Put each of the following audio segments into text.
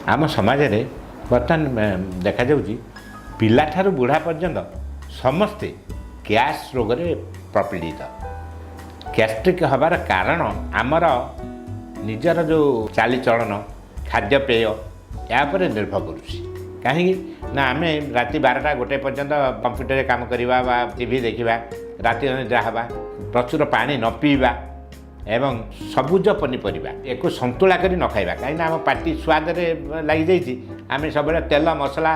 आम समाज रे बर्तमान देखा जाउची पिला ठारू बुढ़ा पर्यंत समस्ते गैस रोग रे प्रपीड़ित। गैस्ट्रिक हबार कारण आमर निजर जो चालीचलन खाद्यपेय या पर निर्भर करुँची कहीं ना आम राति 12टा 1 पर्यंत कंप्यूटर काम करवा टीवी देखा राति अनिद्रा हवा प्रचुर पानी न पीवा एवं सबुज पनीपरिया एक संतुला करी न खाइबा कहीं आम पार्टी स्वाद लगी जाइए आम सब तेल मसला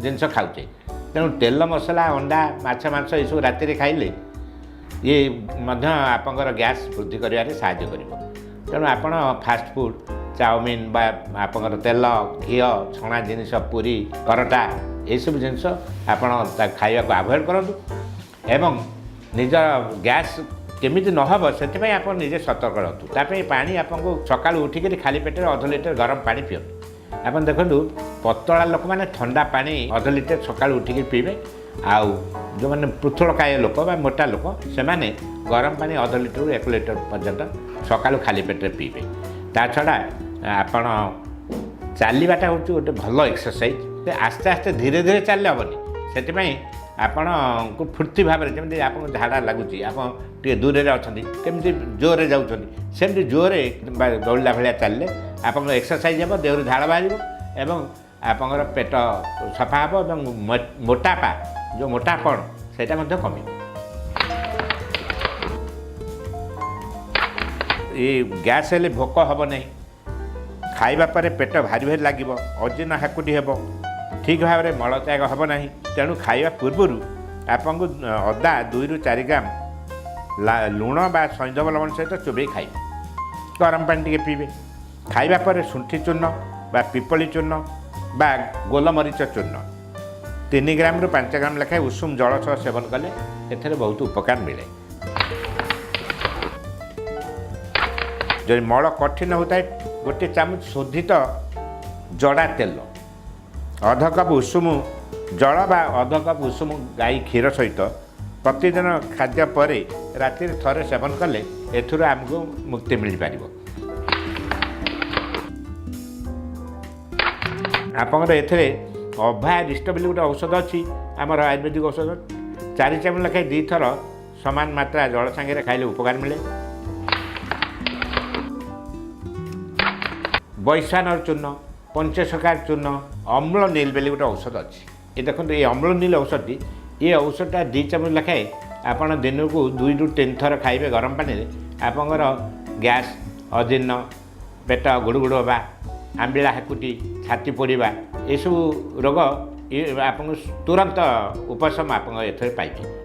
जिनस खाऊे तेणु तेल मसला अंडा माछ मांस ये राति खाइले ये आपंकर गैस वृद्धि करिवारे साहाय्य करिवो। तेणु आपण फास्ट फूड चाउमिन बा आपंकर तेल घी छणा जिनिस पूरी परोटा ये सब जिनिस आपण खाइबा को अवॉइड करंतु एवं निजर गैस केमिति न हब से आप निजे सतर्क रहतु। तापे पानी आपको सकाळु उठिक खाली पेटे 1/2 लिटर गरम पानी पियंतु। आप देखु पतला लोक मैंने ठंडा पानी 1/2 लिटर सकाळु उठिक पीबे आउ जो मैंने पृथुलकाय लोक बा मोटा लोक से माने गरम पानी 1/2 लिटर 1 लिटर पर्यंत सकाळु खाली पेटे पीबे। ता छड़ा आपण चलवाटा हूँ गोटे भल एक्सरसाइज आस्ते आस्ते धीरे धीरे चलले हेनी से आपण को फुर्ती भाव में जमी आप झाड़ा लगुच आप दूर में अच्छा कमी जोरे जामती जोरे दौड़ा भाया चलने आप एक्सरसाइज हे देहर झाड़ बाहर एवं आपंकर पेट सफा हे और मोटापा जो मोटापण से कम ये गैस हेल्ले भोक हम नहीं खाइबा पर पेट भारी भारी लगे अजीर्ण हाकुटी हे ठीक भाव में मलत्याग हम ना तेणु खाइबा पूर्वर आपको अदा 2 ରୁ 4 ग्राम लुण बा सैंधव लवण सहित चोबई खाइबे गरम पानी टे पीबे। खाइबा पर शुंठी चूर्ण बा पिपली चूर्ण बा गोलमरीच चूर्ण 3 ग्राम ରୁ 5 ग्राम लेखाएं उषुम जल सह सेवन कले एथरे बहुत उपकार मिले। जो मल कठिन होता है गोटे चामच शोधित जड़ा तेल 1/2 कप उषुम जल बा 1/2 कप उषुम गाई क्षीर सहित प्रतिदिन खाद्य पर राति थरे सेवन कले एथुर आमको मुक्ति मिल पार। आपंकर एथरे अभा रिष्ट बोली गोटे औषध अच्छी आमर आयुर्वेदिक औषध 4 चामच लेखाएं 2 थर समान मात्रा जल सांगे खाइले उपकार मिले। बैसानर चूर्ण पंचसकार चूर्ण अम्ल नील बेली गोटे औषध अच्छी ये देखो ये अम्ल नील औषधि ये औषधटा 2 चामच लेखाएं आपड़ दिन को 2 ରୁ 3 थर खाइबे गरम पानी आपंकर गैस अजीर्ण पेट गुड़गुड़ हवा आंबिला हाकुटी छाती पोड़ा ये सब रोग ये आप तुरंत उपशम आप पाइबे।